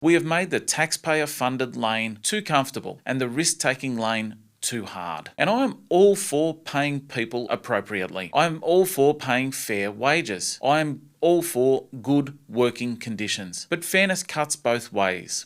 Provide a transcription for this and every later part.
We have made the taxpayer-funded lane too comfortable and the risk-taking lane too hard. And I am all for paying people appropriately. I am all for paying fair wages. I am all for good working conditions. But fairness cuts both ways.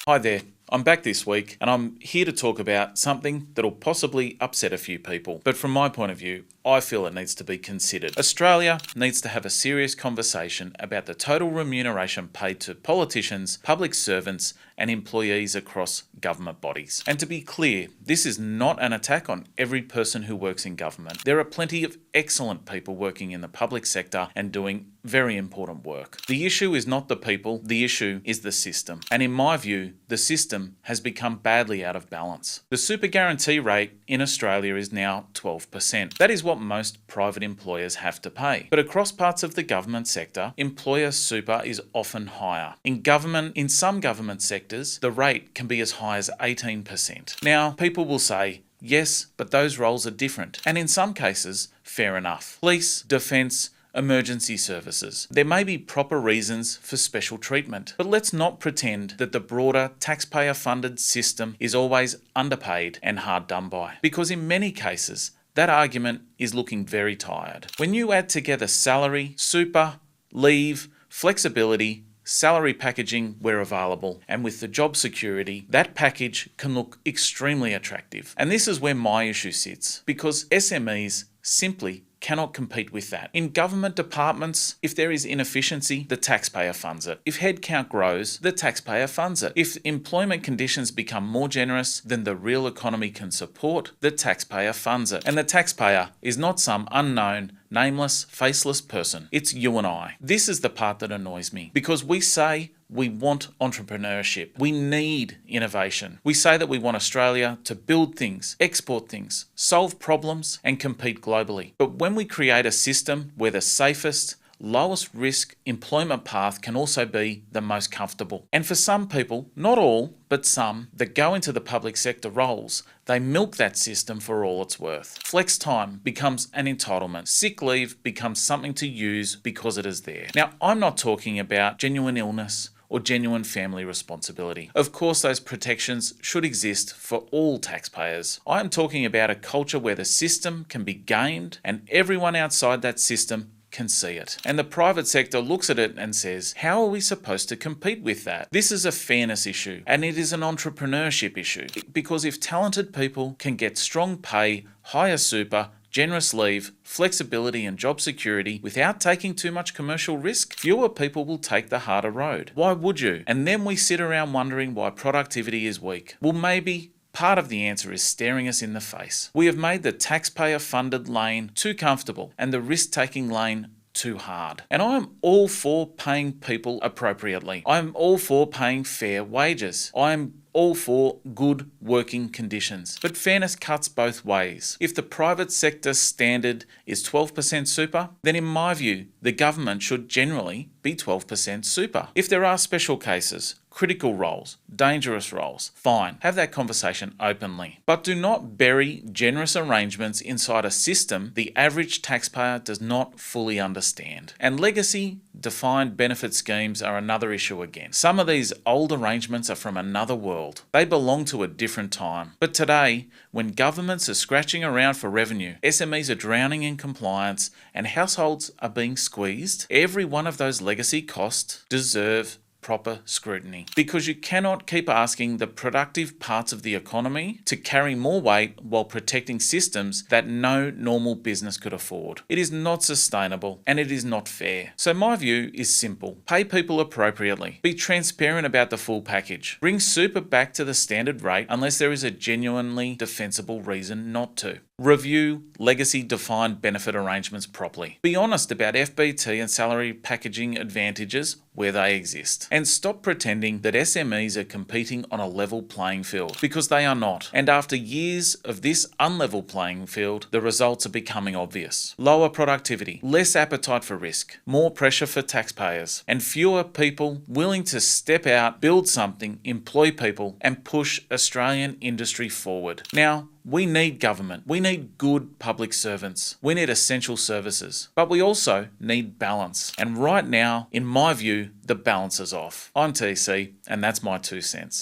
Hi there. I'm back this week and I'm here to talk about something that'll possibly upset a few people. But from my point of view, I feel it needs to be considered. Australia needs to have a serious conversation about the total remuneration paid to politicians, public servants, and employees across government bodies. And to be clear, this is not an attack on every person who works in government. There are plenty of excellent people working in the public sector and doing very important work. The issue is not the people, the issue is the system. And in my view, the system has become badly out of balance. The super guarantee rate in Australia is now 12%. That is what most private employers have to pay. But across parts of the government sector, employer super is often higher. In some government sectors, the rate can be as high as 18%. Now, people will say, yes, but those roles are different. And in some cases, fair enough. Police, defence, emergency services. There may be proper reasons for special treatment, but let's not pretend that the broader taxpayer-funded system is always underpaid and hard done by, because in many cases, that argument is looking very tired. When you add together salary, super, leave, flexibility, salary packaging where available, and with the job security, that package can look extremely attractive. And this is where my issue sits, because SMEs simply cannot compete with that. In government departments, if there is inefficiency, the taxpayer funds it. If headcount grows, the taxpayer funds it. If employment conditions become more generous than the real economy can support, the taxpayer funds it. And the taxpayer is not some unknown, nameless, faceless person. It's you and I. This is the part that annoys me, because we say we want entrepreneurship. We need innovation. We say that we want Australia to build things, export things, solve problems, and compete globally. But when we create a system where the safest, lowest risk employment path can also be the most comfortable. And for some people, not all, but some, that go into the public sector roles, they milk that system for all it's worth. Flex time becomes an entitlement. Sick leave becomes something to use because it is there. Now, I'm not talking about genuine illness or genuine family responsibility. Of course, those protections should exist for all taxpayers. I am talking about a culture where the system can be gamed and everyone outside that system can see it. And the private sector looks at it and says, how are we supposed to compete with that? This is a fairness issue, and it is an entrepreneurship issue. Because if talented people can get strong pay, higher super, generous leave, flexibility and job security without taking too much commercial risk, fewer people will take the harder road. Why would you? And then we sit around wondering why productivity is weak. Well, maybe part of the answer is staring us in the face. We have made the taxpayer-funded lane too comfortable and the risk-taking lane too hard. And I am all for paying people appropriately. I am all for paying fair wages. I am all for good working conditions. But fairness cuts both ways. If the private sector standard is 12% super, then in my view, the government should generally be 12% super. If there are special cases, critical roles, dangerous roles, fine, have that conversation openly. But do not bury generous arrangements inside a system the average taxpayer does not fully understand. And legacy defined benefit schemes are another issue again. Some of these old arrangements are from another world. They belong to a different time. But today, when governments are scratching around for revenue, SMEs are drowning in compliance, and households are being squeezed, every one of those legacy costs deserve proper scrutiny, because you cannot keep asking the productive parts of the economy to carry more weight while protecting systems that no normal business could afford. It is not sustainable and it is not fair. So my view is simple. Pay people appropriately. Be transparent about the full package. Bring super back to the standard rate unless there is a genuinely defensible reason not to. Review legacy defined benefit arrangements properly. Be honest about FBT and salary packaging advantages where they exist. And stop pretending that SMEs are competing on a level playing field, because they are not. And after years of this unlevel playing field, the results are becoming obvious. Lower productivity, less appetite for risk, more pressure for taxpayers, and fewer people willing to step out, build something, employ people, and push Australian industry forward. Now, we need government. We need good public servants. We need essential services. But we also need balance. And right now, in my view, the balance is off. I'm TC, and that's my 2 cents.